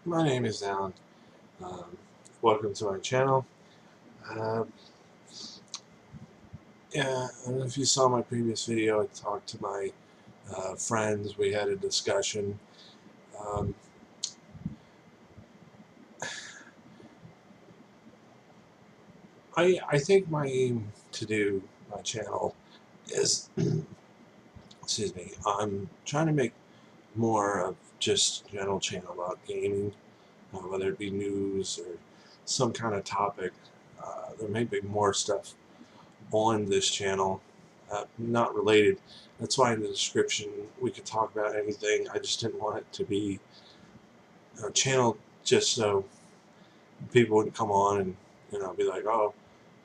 My name is Alan. Um, Welcome to my channel. Uh, yeah, I don't know if you saw my previous video. I talked to my friends. We had a discussion. Um, I think my aim to do my channel is, excuse me, I'm trying to make more of just general channel about gaming, whether it be news or some kind of topic. There may be more stuff on this channel, not related. That's why in the description we could talk about anything. I just didn't want it to be a channel just so people wouldn't come on and be like, oh,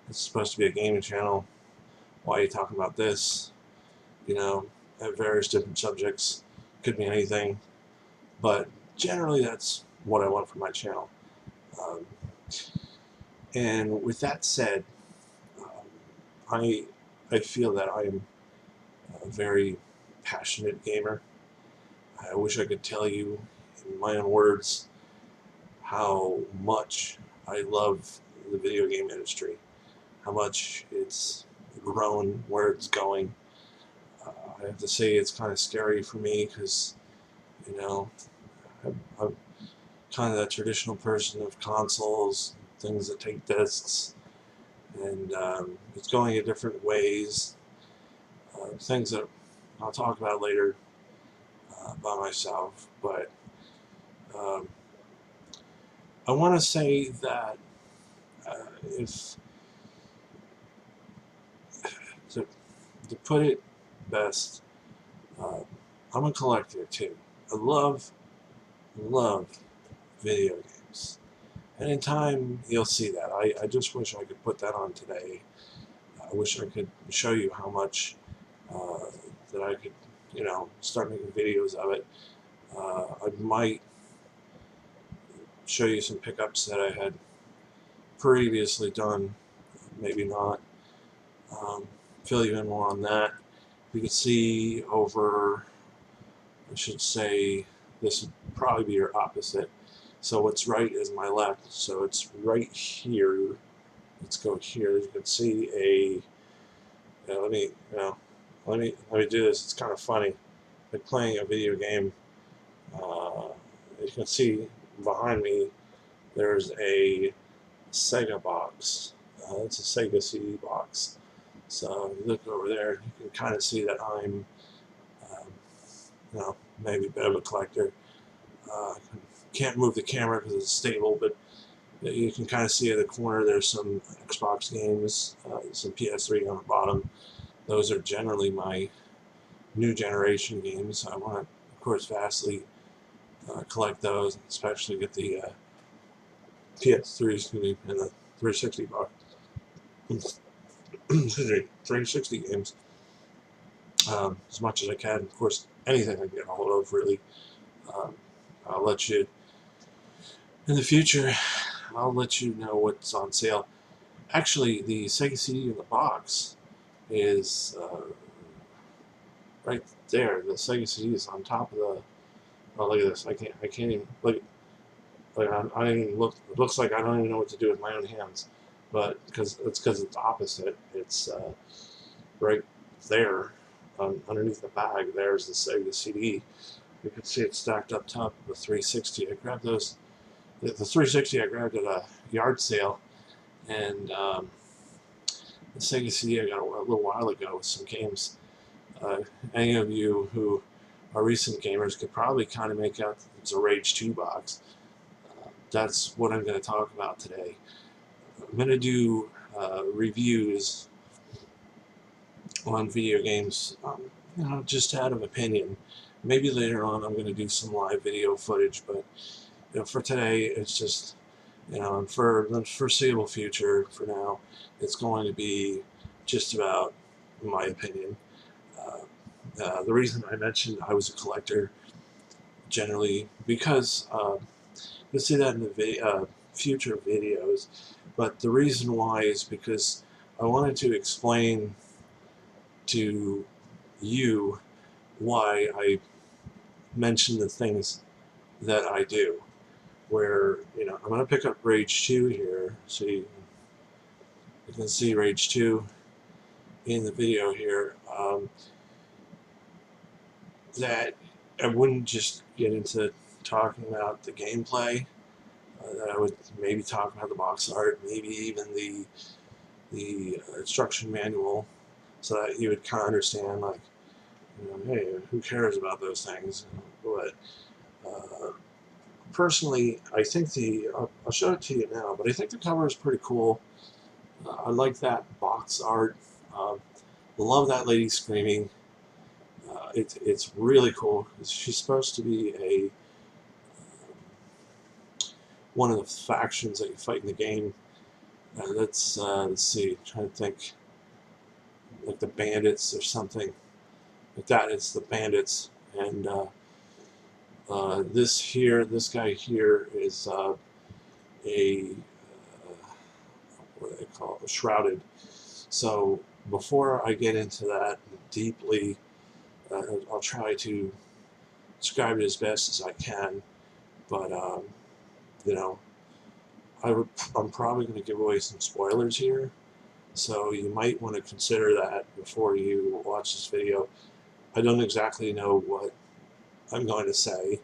it's supposed to be a gaming channel. Why are you talking about this? You know, at various different subjects. Could be anything, but generally that's what I want for my channel. Um, and with that said, um, I feel that I am a very passionate gamer. I wish I could tell you in my own words how much I love the video game industry, how much it's grown, where it's going. I have to say it's kind of scary for me because, you know, I'm kind of that traditional person of consoles, things that take discs, and it's going in different ways, things that I'll talk about later by myself. But um, I want to say that if to, to put it best, uh, I'm a collector too. I love video games. And in time, you'll see that. I just wish I could put that on today. I wish I could show you how much uh, that I could, start making videos of it. I might show you some pickups that I had previously done, maybe not. Um, Fill you in more on that. You can see over, I should say, this would probably be your opposite. So what's right is my left. So it's right here. Let's go here. You can see let me, let me do this. It's kind of funny. Like playing a video game. Uh, you can see behind me, there's a Sega box. It's a Sega CD box. So if you look over there, you can kind of see that I'm, um, maybe a bit of a collector. Uh, can't move the camera because it's stable, but you can kind of see in the corner there's some Xbox games, some PS3 on the bottom. Those are generally my new generation games. I want to, of course, vastly collect those, especially get the PS3 and the 360 box. 360 games as much as I can. Of course, anything I can get a hold of, really. Um, I'll let you in the future. I'll let you know what's on sale. Actually, the Sega CD in the box is right there. The Sega CD is on top of the. Oh, look at this! I can't even look. Like I don't even look. It looks like I don't even know what to do with my own hands, but because it's opposite. It's right there, underneath the bag. There's the Sega CD. You can see it stacked up top of the 360. I grabbed those. The 360 I grabbed at a yard sale, and the Sega CD I got a little while ago with some games. Uh, any of you who are recent gamers could probably kind of make out it's a Rage 2 box. That's what I'm going to talk about today. I'm going to do reviews on video games, just out of opinion. Maybe later on I'm going to do some live video footage, but for today it's just, and for the foreseeable future, for now, it's going to be just about my opinion. The reason I mentioned I was a collector generally because you'll see that in the future videos, but the reason why is because I wanted to explain to you why I mention the things that I do. where, I'm going to pick up Rage 2 here. So you can see Rage 2 in the video here. That I wouldn't just get into talking about the gameplay. That I would maybe talk about the box art, maybe even the instruction manual, so that you would kind of understand, like, hey, who cares about those things? But personally, I think I'll show it to you now, but I think the cover is pretty cool. I like that box art. Love that lady screaming. It's really cool. She's supposed to be one of the factions that you fight in the game. Let's see. I'm trying to think, like the bandits or something like that. It's the bandits, and this guy here is a what do they call it? A shrouded. So before I get into that deeply, I'll try to describe it as best as I can. But you know, I'm probably going to give away some spoilers here, so you might want to consider that before you watch this video. I don't exactly know what I'm going to say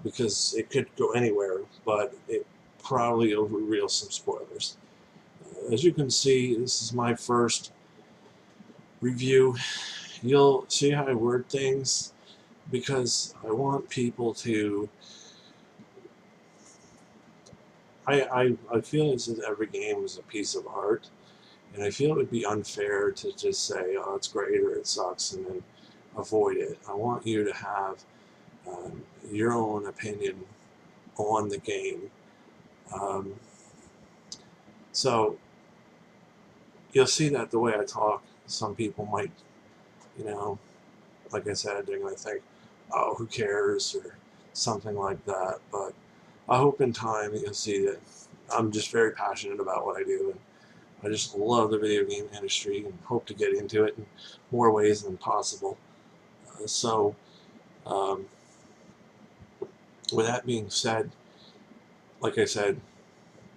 because it could go anywhere, but it probably will reveal some spoilers. As you can see, this is my first review. You'll see how I word things because I want people to. I feel as if every game is a piece of art, and I feel it would be unfair to just say, oh, it's great or it sucks, and then avoid it. I want you to have your own opinion on the game. Um, so you'll see that the way I talk, some people might, you know, like I said, they're going to think, oh, who cares, or something like that. But I hope in time you'll see that I'm just very passionate about what I do, and I just love the video game industry and hope to get into it in more ways than possible. So, um, with that being said, like I said,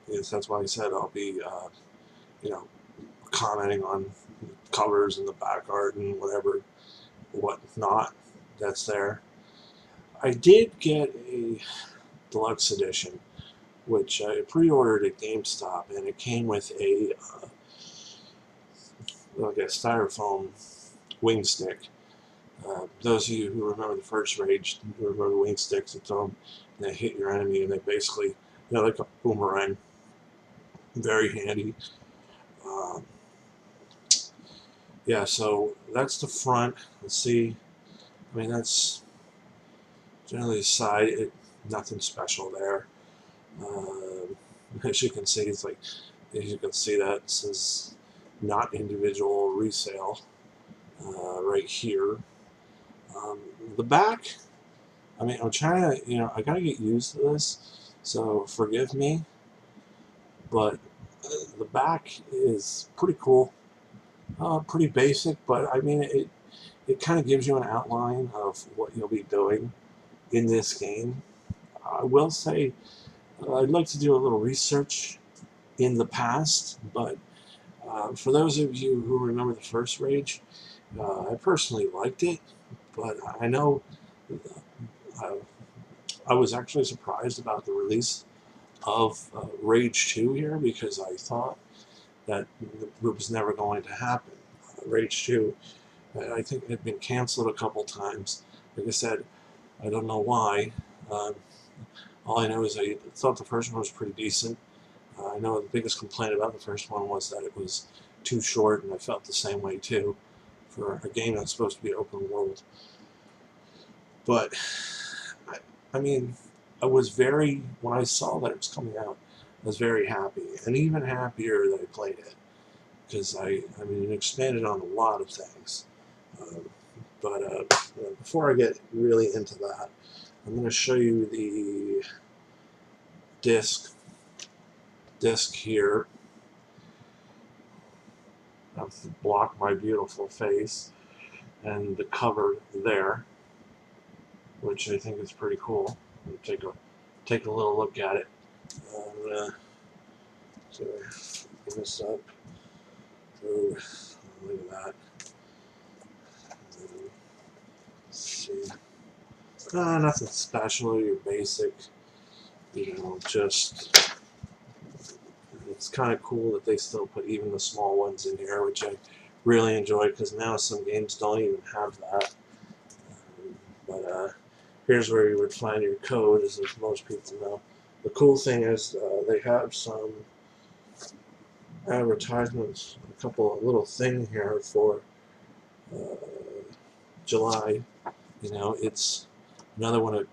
yes, that's why I said I'll be, you know, commenting on covers and the back art and whatnot that's there. I did get a deluxe edition, which I pre-ordered at GameStop, and it came with like a styrofoam wing stick. Those of you who remember the first Rage, who remember the wing sticks that throw them, and they hit your enemy, and they basically, like a boomerang. Very handy. Um, yeah, so that's the front. Let's see. I mean, that's generally the side. Nothing special there. As you can see, as you can see, that says not individual resale right here. The back, I mean, I'm trying to, I gotta get used to this, so forgive me, but the back is pretty cool, pretty basic, but I mean, it kind of gives you an outline of what you'll be doing in this game. I will say, I'd like to do a little research in the past, but for those of you who remember the first Rage, I personally liked it, but I know uh, I was actually surprised about the release of Rage 2 here because I thought that it was never going to happen. Rage 2, I think it had been canceled a couple times. Like I said, I don't know why. Um, all I know is I thought the first one was pretty decent. I know the biggest complaint about the first one was that it was too short, and I felt the same way too for a game that's supposed to be open world. But I mean, when I saw that it was coming out, I was very happy, and even happier that I played it, because I mean, it expanded on a lot of things. Um, but before I get really into that, I'm going to show you the disc here. I have to block my beautiful face, and the cover there, which I think is pretty cool. Let me take a take a little look at it. I'm gonna give this up. Ooh, look at that. Let's see. Nothing special. Your basic. Just it's kind of cool that they still put even the small ones in here, which I really enjoy because now some games don't even have that. But here's where you would find your code, as most people know. The cool thing is they have some advertisements, a couple of little things here for uh, July. It's another one of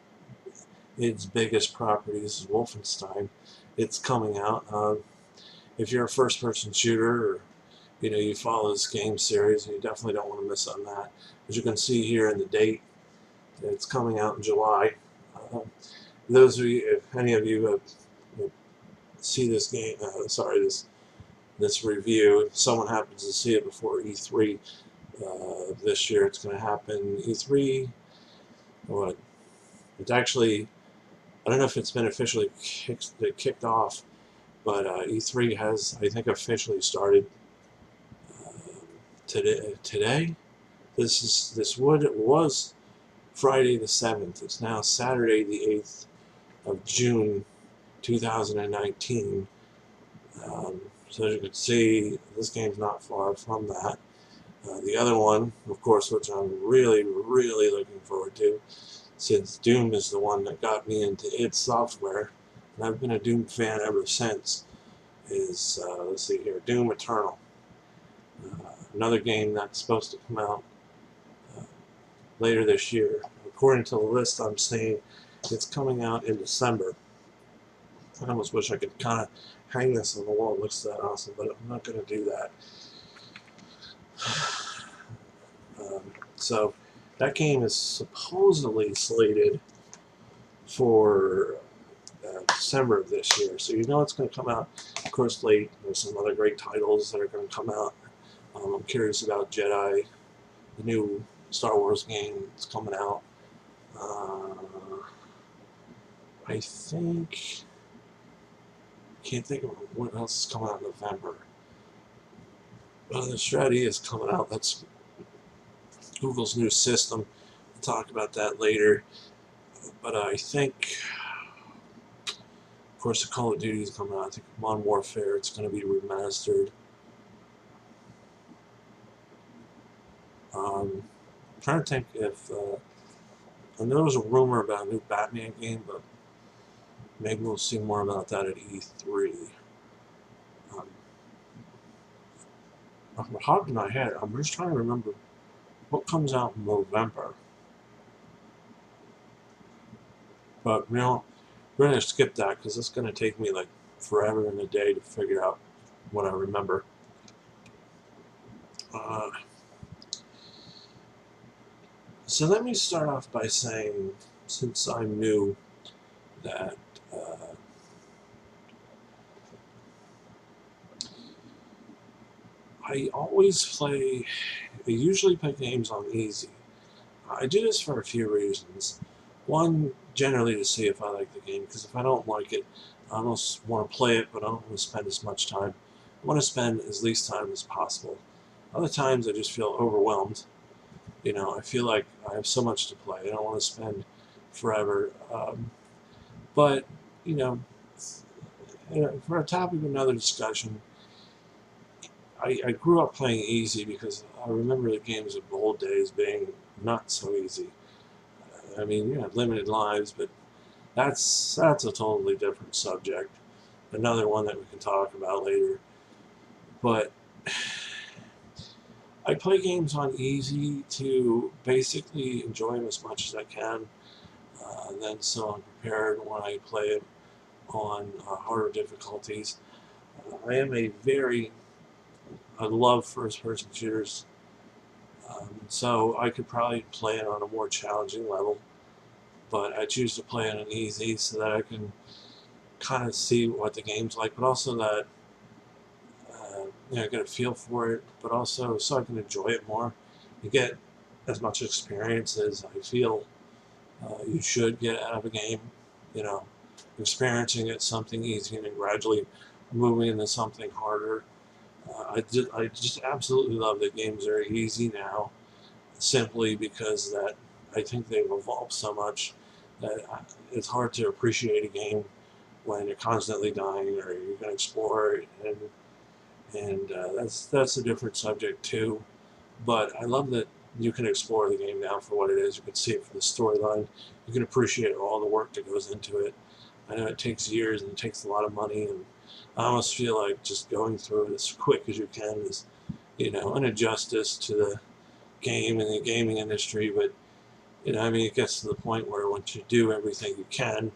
its biggest properties is Wolfenstein. It's coming out. If you're a first-person shooter, or you follow this game series, you definitely don't want to miss on that. As you can see here in the date, it's coming out in July. Those of you, if any of you have see this game, this review, if someone happens to see it before E3 this year, it's going to happen. E3, what? It's actually, I don't know if it's been officially kicked off, but E3 has, I think, officially started today. This was Friday the 7th. It's now Saturday the 8th of June 2019. So as you can see, this game's not far from that. The other one, of course, which I'm really, really looking forward to, since Doom is the one that got me into id Software, and I've been a Doom fan ever since, is, let's see here, Doom Eternal. Another game that's supposed to come out later this year. According to the list I'm seeing, it's coming out in December. I almost wish I could kind of hang this on the wall. It looks that awesome, but I'm not going to do that. So that game is supposedly slated for December of this year. So it's going to come out, of course, late. There's some other great titles that are going to come out. I'm curious about Jedi, the new Star Wars game that's coming out. I can't think of what else is coming out in November. The Shreddy is coming out. That's Google's new system. We'll talk about that later. But I think, of course, the Call of Duty is coming out. I think Modern Warfare, it's going to be remastered. I'm trying to think if I know there was a rumor about a new Batman game, but maybe we'll see more about that at E3. Off the top of my head, I'm just trying to remember what comes out in November. But we're going to skip that because it's going to take me like forever and a day to figure out what I remember. So let me start off by saying, since I'm new, that I usually play games on easy. I do this for a few reasons. One, generally to see if I like the game, because if I don't like it, I almost want to play it, but I don't want to spend as much time. I want to spend as least time as possible. Other times I just feel overwhelmed. I feel like I have so much to play. I don't want to spend forever. But, for a topic of another discussion, I grew up playing easy because I remember the games of old days being not so easy. I mean, you have limited lives, but that's a totally different subject. Another one that we can talk about later. But I play games on easy to basically enjoy them as much as I can. And then so I'm prepared when I play it on harder difficulties. I love first-person shooters. So I could probably play it on a more challenging level. But I choose to play it on easy so that I can kind of see what the game's like, but also that get a feel for it, but also so I can enjoy it more. You get as much experience as I feel you should get out of a game. experiencing it something easy and then gradually moving into something harder. I just absolutely love that games are easy now, simply because that I think they've evolved so much that it's hard to appreciate a game when you're constantly dying or you're going to explore, and that's a different subject too. But I love that you can explore the game now for what it is. You can see it for the storyline. You can appreciate all the work that goes into it. I know it takes years and it takes a lot of money, and I almost feel like just going through it as quick as you can is, an injustice to the game and the gaming industry. But I mean, it gets to the point where once you do everything you can,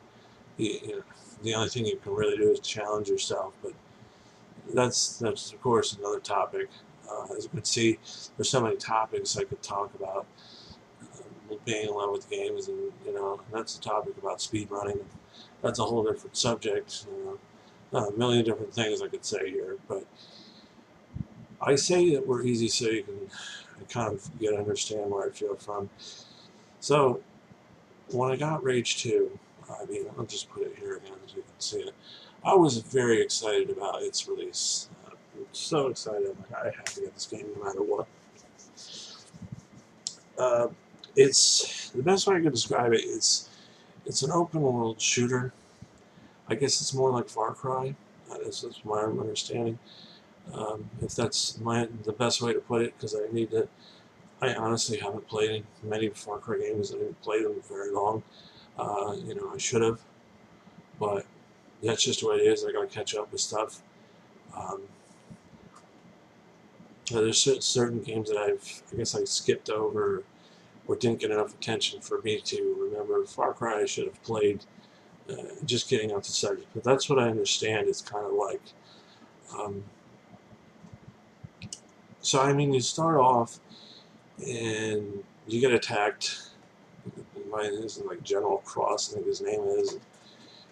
the only thing you can really do is challenge yourself. But that's of course another topic. As you can see, there's so many topics I could talk about. Being in love with games, and that's a topic about speed running. That's a whole different subject. A million different things I could say here, but I say that we're easy so you can kind of get understand where I feel from. So when I got Rage 2, I mean, I'll just put it here again so you can see it. I was very excited about its release. So excited. I'm like, I have to get this game no matter what. Uh, it's the best way I could describe it. It's an open world shooter. I guess it's more like Far Cry. That's my understanding. If that's the best way to put it, because I honestly haven't played many Far Cry games. I didn't play them very long. I should have, but that's just the way it is. I got to catch up with stuff. Um, there's certain games that I guess I skipped over or didn't get enough attention for me to remember. Far Cry I should have played. Just getting out the subject, but that's what I understand. It's kind of like. Um, so I mean, you start off and you get attacked. Mine isn't like General Cross, I think his name is.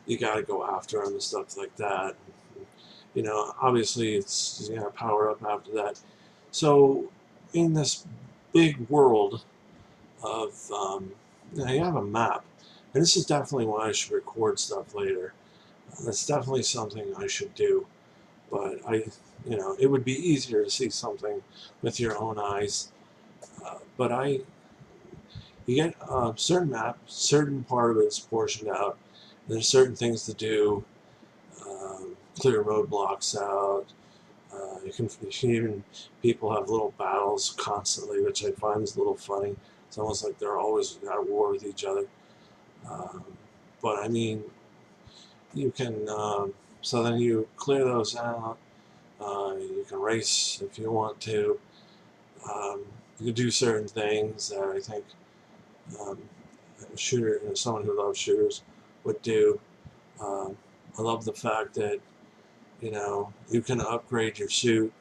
You got to go after him and stuff like that. Obviously it's power up after that. So in this big world of, you have a map, and this is definitely why I should record stuff later. That's definitely something I should do. But it would be easier to see something with your own eyes. But you get a certain map, certain part of it's portioned out. There's certain things to do, clear roadblocks out. You can even, people have little battles constantly, which I find is a little funny. It's almost like they're always at war with each other. Um, but I mean, you can, so then you clear those out. You can race if you want to. You can do certain things that I think um, a shooter, someone who loves shooters, would do. Um, I love the fact that you can upgrade your suit.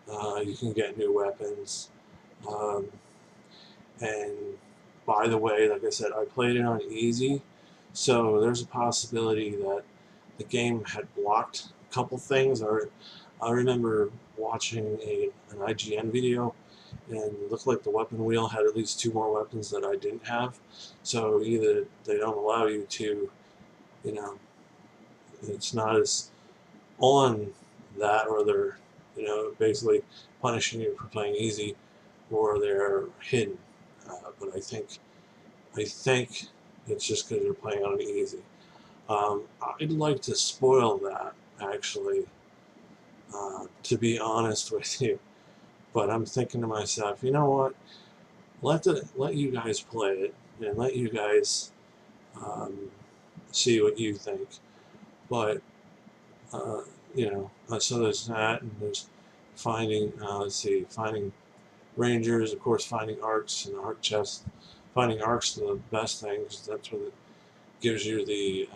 You can get new weapons. Um, and by the way, like I said, I played it on easy, so there's a possibility that the game had blocked a couple things. I remember watching an IGN video, and it looked like the weapon wheel had at least two more weapons that I didn't have. So either they don't allow you to, you know, it's not as on that, or they're, basically punishing you for playing easy, or they're hidden. But I think it's just because you're playing on easy. I'd like to spoil that, actually, to be honest with you. But I'm thinking to myself, you know what? Let you guys play it and let you guys um, see what you think. But so there's that, and there's finding. Let's see, finding rangers, of course, finding arcs and arc chests. Finding arcs are the best thing because that's what it gives you the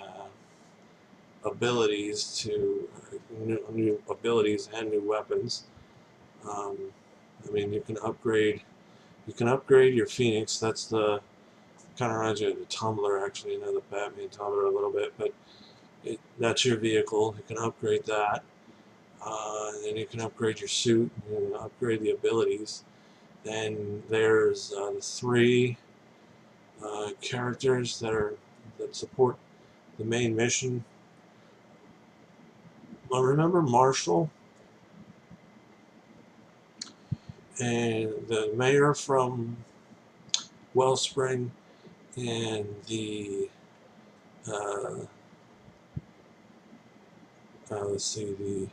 abilities to new abilities and new weapons. Um, I mean, you can upgrade. You can upgrade your Phoenix. That's the kind of reminds you of the Tumbler, actually. The Batman Tumbler a little bit, but that's your vehicle. You can upgrade that. And then you can upgrade your suit. You can upgrade the abilities. Then there's the three characters that support the main mission. I remember Marshall and the mayor from Wellspring and the let's see,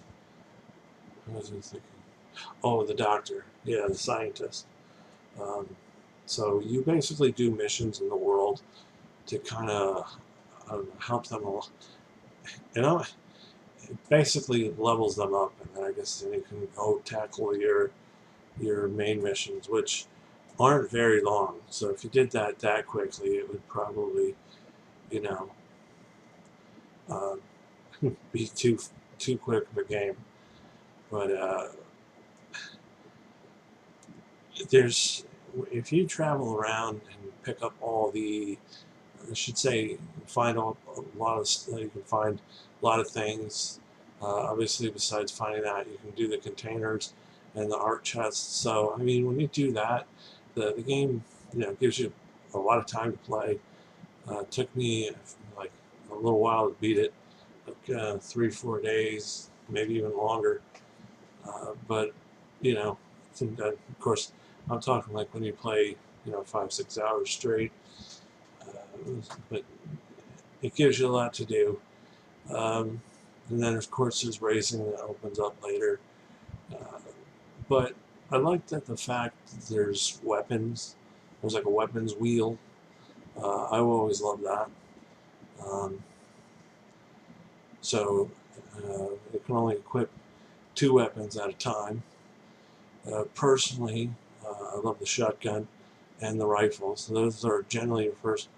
what was I thinking? Oh, the doctor. Yeah, the scientist. Um, so you basically do missions in the world to kind of help them along. You know, it basically levels them up, and then I guess then you can go tackle your main missions, which aren't very long. So if you did that quickly, it would probably, you know, uh, be too quick of a game. But there's if you travel around and pick up all the, I should say, find a lot of, you can find a lot of things. Obviously, besides finding that, you can do the containers and the art chests. So, I mean, when you do that, the game, gives you a lot of time to play. It took me like a little while to beat it, like 3-4 days, maybe even longer. But of course, I'm talking like when you play, 5-6 hours straight. But it gives you a lot to do. Um, and then, of course, there's racing that opens up later. Uh, but I like that the fact that there's weapons. There's like a weapons wheel. I always love that. Um, so you can only equip 2 weapons at a time. Personally, I love the shotgun and the rifle. So those are generally your first.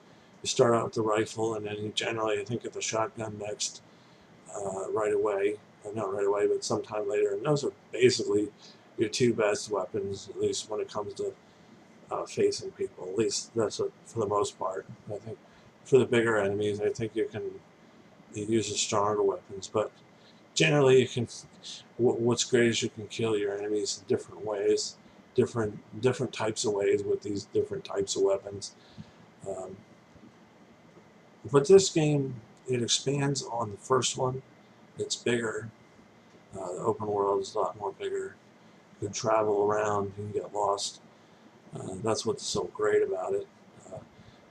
You start out with the rifle, and then you generally, I think, get the shotgun next right away. Not right away, but sometime later. And those are basically your 2 best weapons, at least when it comes to facing people. At least that's what, for the most part. I think for the bigger enemies, I think you use the stronger weapons. But generally, you can. What's great is you can kill your enemies in different ways, different types of ways with these different types of weapons. Um, but this game, it expands on the first one. It's bigger. The open world is a lot more bigger. You can travel around. You can get lost. That's what's so great about it.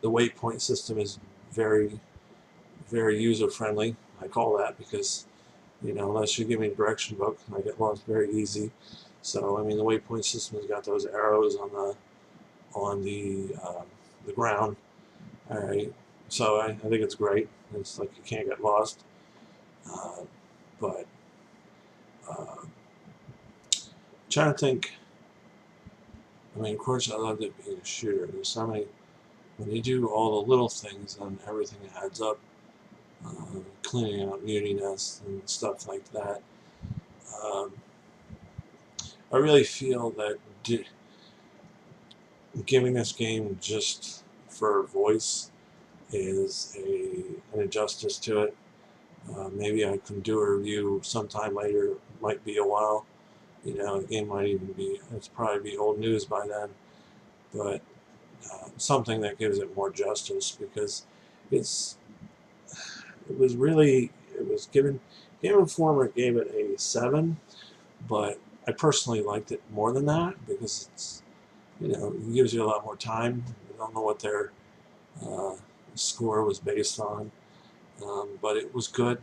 The waypoint system is very, very user friendly. I call that because unless you give me a direction book, I get lost very easy. So I mean, the waypoint system has got those arrows on the ground. All right, so I think it's great. It's like you can't get lost. Uh, but trying to think. I mean, of course, I loved it being a shooter. There's so many. When you do all the little things, then everything adds up. Cleaning out muni nests and stuff like that. Um, I really feel that giving this game just for voice is an injustice to it. Maybe I can do a review sometime later. It might be a while. The game might even it's probably be old news by then. But something that gives it more justice because it's it was really it was given. Game Informer gave it a 7, but I personally liked it more than that because it gives you a lot more time. I don't know what their uh, score was based on, but it was good.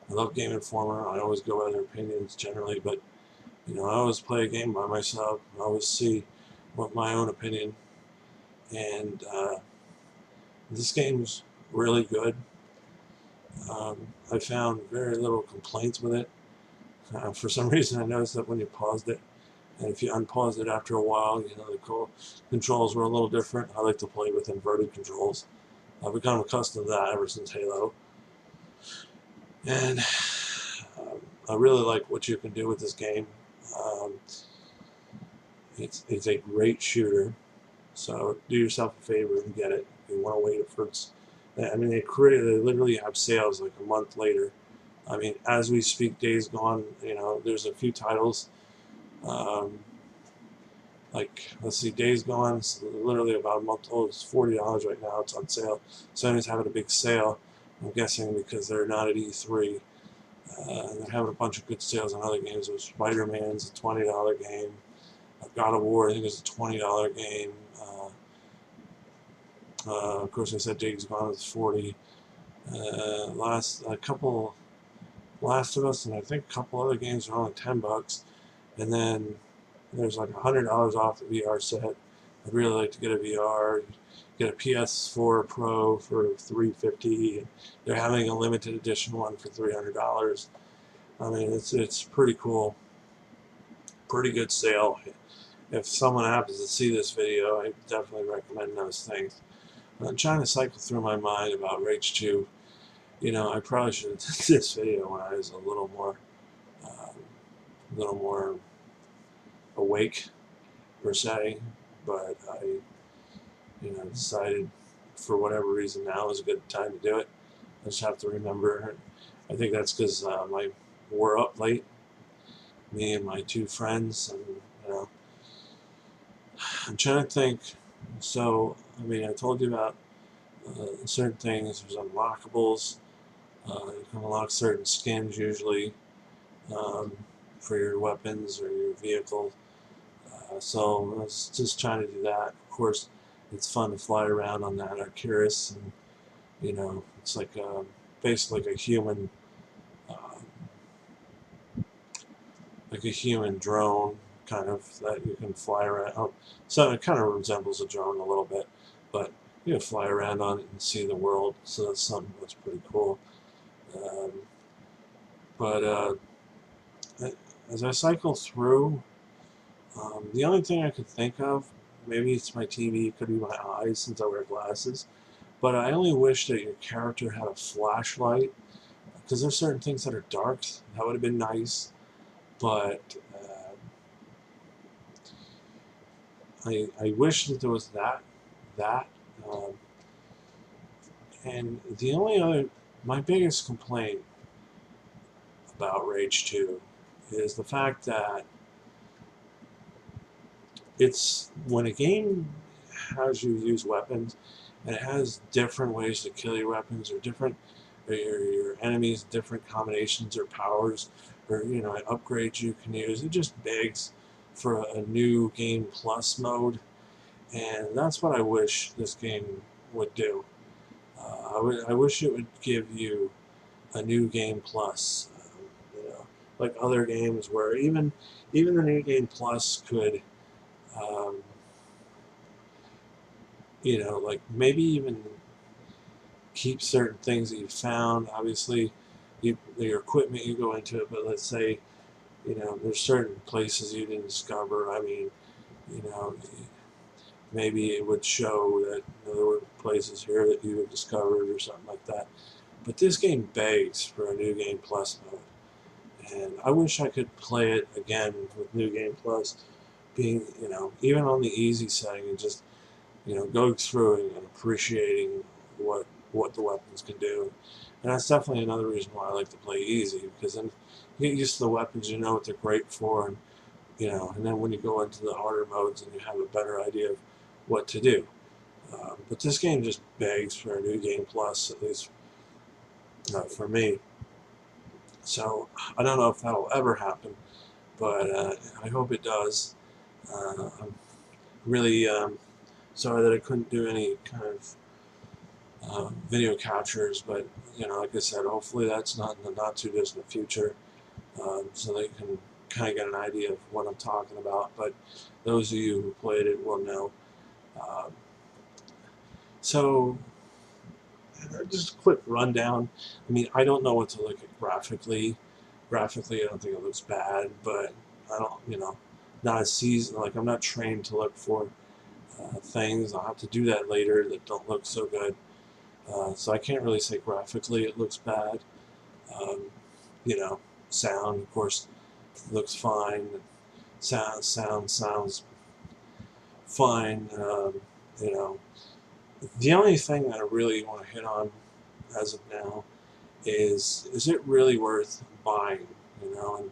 I love Game Informer. I always go by their opinions generally, but I always play a game by myself. I always see what my own opinion, and this game is really good. I found very little complaints with it. For some reason, I noticed that when you paused it, and if you unpaused it after a while, the controls were a little different. I like to play with inverted controls. I've become accustomed to that ever since Halo. And I really like what you can do with this game. Um, it's a great shooter. So do yourself a favor and get it. If you want to wait for its. I mean, they literally have sales like a month later. I mean, as we speak, Days Gone. There's a few titles. Um, let's see, Days Gone. It's literally about a month old. It's $40 right now. It's on sale. Sony's having a big sale. I'm guessing because they're not at E3. They're having a bunch of good sales on other games. Spider-Man's a $20 game. God of War, I think, is a $20 game. Of course, I said Days Gone is 40. Last of Us, and I think a couple other games are only $10. And then there's like $100 off the VR set. I'd really like to get a VR. Get a PS4 Pro for $350. They're having a limited edition one for $300. I mean, it's pretty cool. Pretty good sale. If someone happens to see this video, I definitely recommend those things. I'm trying to cycle through my mind about Rage 2. You know, I probably should have done this video when I was a little more awake, per se, but I, decided for whatever reason now is a good time to do it. I just have to remember. I think that's because we're up late, me and my two friends, and I'm trying to think. So, I mean, I told you about certain things. There's unlockables. You can unlock certain skins usually for your weapons or your vehicle. So I was just trying to do that. Of course, it's fun to fly around on that Arcturus, and it's like basically like a human drone, kind of, that you can fly around. Oh, so it kind of resembles a drone a little bit, but you can fly around on it and see the world. So that's something that's pretty cool. But as I cycle through, the only thing I could think of, maybe it's my TV, it could be my eyes since I wear glasses, but I only wish that your character had a flashlight, because there's certain things that are dark. That would have been nice, but I wish that there was that. Um, and the only other, my biggest complaint about Rage 2 is the fact that it's when a game has you use weapons, and it has different ways to kill your weapons, or your enemies, different combinations or powers, or upgrades you can use. It just begs for a new game plus mode, and that's what I wish this game would do. I wish it would give you a new game plus, like other games where even the new game plus could, um, like maybe even keep certain things that you found. Obviously, your equipment you go into it, but let's say, there's certain places you didn't discover. I mean, you know, maybe it would show that there were places here that you had discovered or something like that. But this game begs for a New Game Plus mode. And I wish I could play it again with New Game Plus, being, even on the easy setting, and just, going through and appreciating what the weapons can do. And that's definitely another reason why I like to play easy, because then you get used to the weapons, you know what they're great for, and and then when you go into the harder modes, and you have a better idea of what to do. But this game just begs for a New Game Plus, at least for me. So I don't know if that'll ever happen, but I hope it does. I'm really sorry that I couldn't do any kind of video captures, but like I said, hopefully that's not in the not too distant future, so they can kind of get an idea of what I'm talking about. But those of you who played it will know. Um, so just a quick rundown. I mean, I don't know what to look at graphically. Graphically, I don't think it looks bad, but I don't, not a season. Like, I'm not trained to look for things. I'll have to do that later that don't look so good. So I can't really say graphically it looks bad. Um, Sound, of course, looks fine. Sounds fine. The only thing that I really want to hit on as of now is it really worth buying? And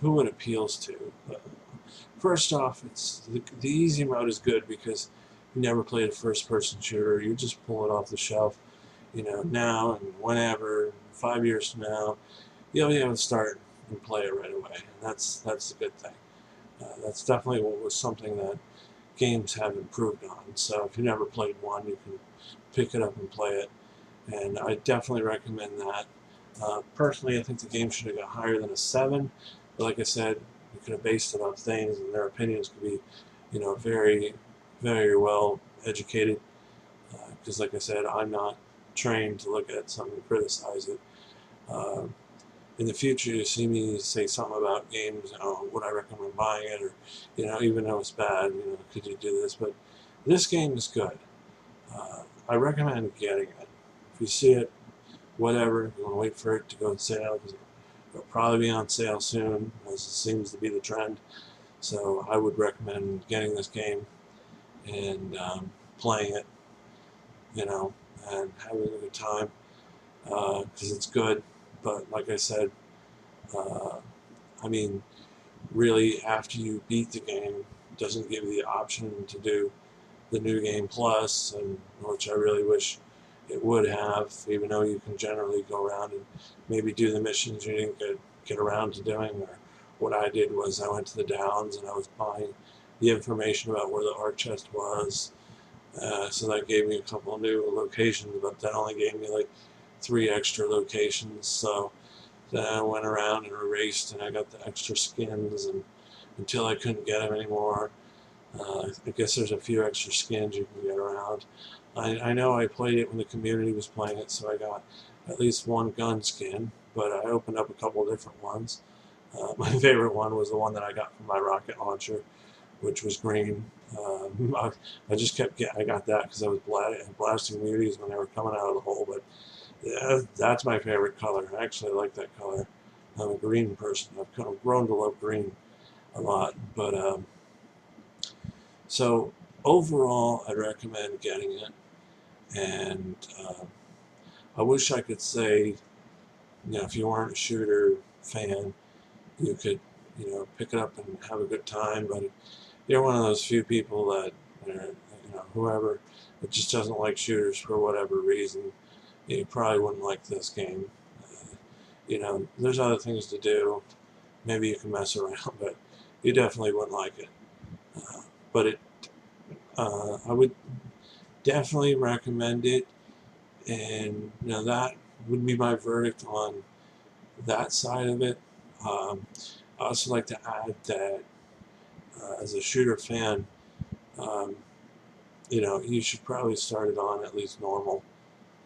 who it appeals to. First off, it's the easy mode is good because you never played a first-person shooter. You just pull it off the shelf. now and whenever, 5 years from now, you'll be able to start and play it right away. And that's a good thing. That's definitely what was something that games have improved on. So if you never played one, you can pick it up and play it. And I definitely recommend that. Personally, I think the game should have got higher than a 7. But like I said, you could have based it on things, and their opinions could be, very, very well educated. Because, like I said, I'm not trained to look at something and criticize it. Uh, in the future, you see me say something about games, would I recommend buying it, or, even though it's bad, could you do this? But this game is good. I recommend getting it. If you see it, whatever, you want to wait for it to go on sale, because it'll probably be on sale soon, as it seems to be the trend. So I would recommend getting this game and playing it, and having a good time, because it's good. But like I said, uh, I mean, really, after you beat the game, it doesn't give you the option to do the new game plus, and which I really wish it would have, even though you can generally go around and maybe do the missions you didn't get around to doing. Or what I did was I went to the Downs and I was buying the information about where the art chest was. So that gave me a couple of new locations, but that only gave me like 3 extra locations. So then I went around and erased, and I got the extra skins, and until I couldn't get them anymore. I guess there's a few extra skins you can get around. I know I played it when the community was playing it, so I got at least 1 gun skin, but I opened up a couple of different ones. My favorite one was the one that I got from my rocket launcher, which was green. I just kept getting, I got that because I was blasting muties when they were coming out of the hole, but yeah, that's my favorite color. I actually like that color. I'm a green person. I've kind of grown to love green a lot, but so overall, I'd recommend getting it. And I wish I could say, if you weren't a shooter fan, you could, pick it up and have a good time. But if you're one of those few people that, whoever that just doesn't like shooters for whatever reason, you probably wouldn't like this game. There's other things to do. Maybe you can mess around, but you definitely wouldn't like it. But I would definitely recommend it, and that would be my verdict on that side of it. I also like to add that as a shooter fan, um, you should probably start it on at least normal,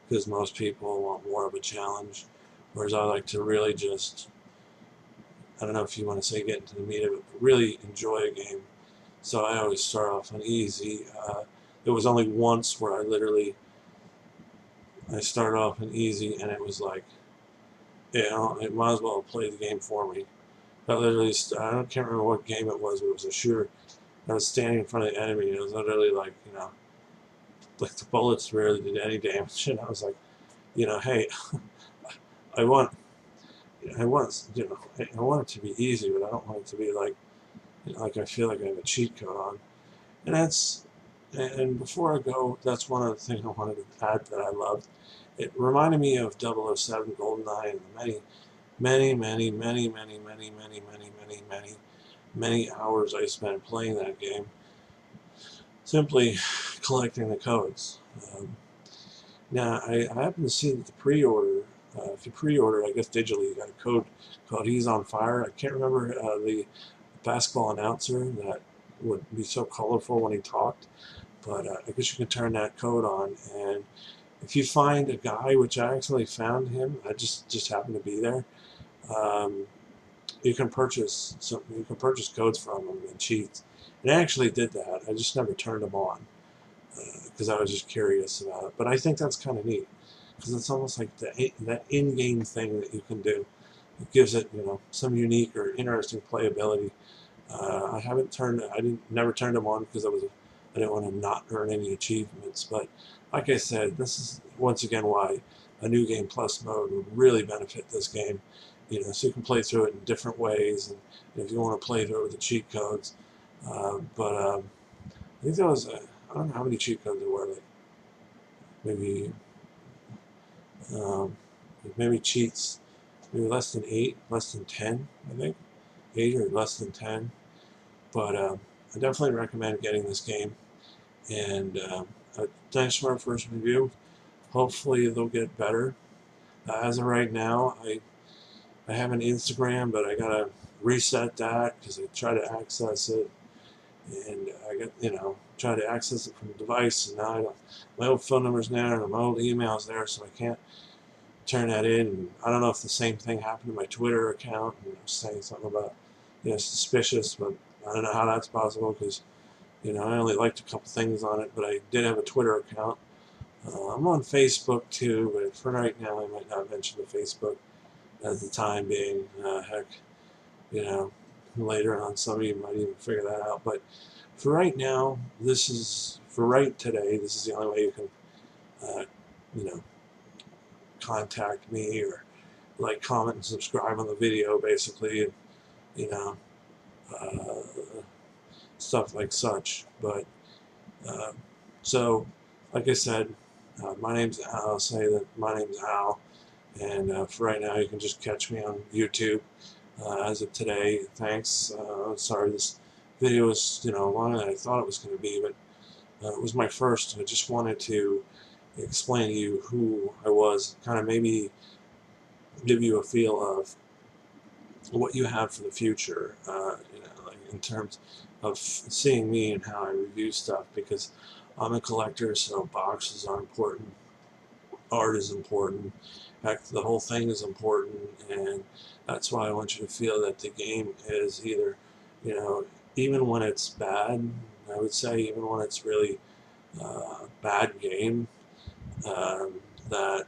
because most people want more of a challenge, whereas I like to really just, I don't know if you want to say get into the meat of it, but really enjoy a game. So I always start off on easy. There was only once where I started off on easy, and it was like, it might as well play the game for me. I literally, can't remember what game it was, but it was a shooter. I was standing in front of the enemy, and it was literally like, like the bullets rarely did any damage. And I was like, hey, I want, I want, I want it to be easy, but I don't want it to be like, like I feel like I have a cheat code on. And and before I go, that's one of the things I wanted to add that I loved. It reminded me of 007 GoldenEye and the many hours I spent playing that game, simply collecting the codes. Now, I happen to see that the pre-order, if you pre-order, I guess digitally, you got a code called He's on Fire. I can't remember the basketball announcer that would be so colorful when he talked, but I guess you can turn that code on, and if you find a guy, which I actually found him, I just happened to be there, um, you can purchase codes from them and cheats. And I actually did that. I just never turned them on because I was just curious about it. But I think that's kind of neat because it's almost like that in-game thing that you can do. It gives it, some unique or interesting playability. Never turned them on because I didn't want to not earn any achievements. But like I said, this is once again why a new game plus mode would really benefit this game. So you can play through it in different ways, and if you want to play through it with the cheat codes. But I think there was, I don't know how many cheat codes there were, like maybe Maybe cheats, maybe less than 8, less than 10, I think. 8 or less than 10. But I definitely recommend getting this game. And thanks for our first review. Hopefully they'll get better. As of right now, I have an Instagram, but I gotta reset that because I try to access it, and I got try to access it from the device, and now I don't, my old phone number's there and my old email's there, so I can't turn that in. And I don't know if the same thing happened to my Twitter account. And I was saying something about suspicious, but I don't know how that's possible because I only liked a couple things on it, but I did have a Twitter account. I'm on Facebook too, but for right now I might not mention the Facebook at the time being. Heck, you know, later on some of you might even figure that out. But for right now, for right today, this is the only way you can, you know, contact me or like, comment, and subscribe on the video, basically, and, you know, uh, stuff like such. But uh, so, like I said, my name's Al. I'll say that my name's Al, and for right now, you can just catch me on YouTube. As of today, thanks. Sorry, this video was longer than I thought it was going to be, but it was my first. I just wanted to explain to you who I was, kind of maybe give you a feel of what you have for the future, like in terms of seeing me and how I review stuff, because I'm a collector, so boxes are important, art is important, heck, the whole thing is important, and that's why I want you to feel that the game is either, you know, even when it's bad, I would say, even when it's really bad game, um, that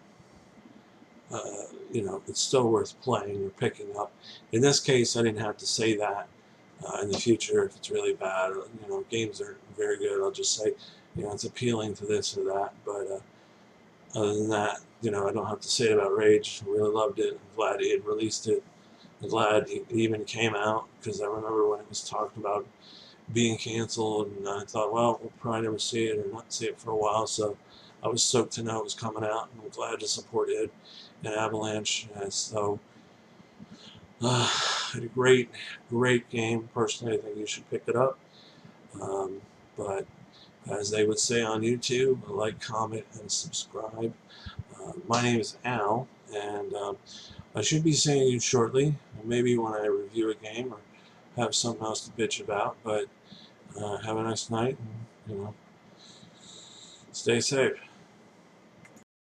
it's still worth playing or picking up. In this case, I didn't have to say that. In the future, if it's really bad, games are very good, I'll just say, it's appealing to this or that. But other than that, I don't have to say it about Rage. I really loved it. I'm glad he had released it. I'm glad he even came out, because I remember when it was talked about being canceled, and I thought, well, we'll probably never see it or not see it for a while. So I was stoked to know it was coming out, and I'm glad to support it and Avalanche. So a great, great game. Personally, I think you should pick it up. But as they would say on YouTube, like, comment, and subscribe. My name is Al, and I should be seeing you shortly, maybe when I review a game or have something else to bitch about. But have a nice night, and stay safe.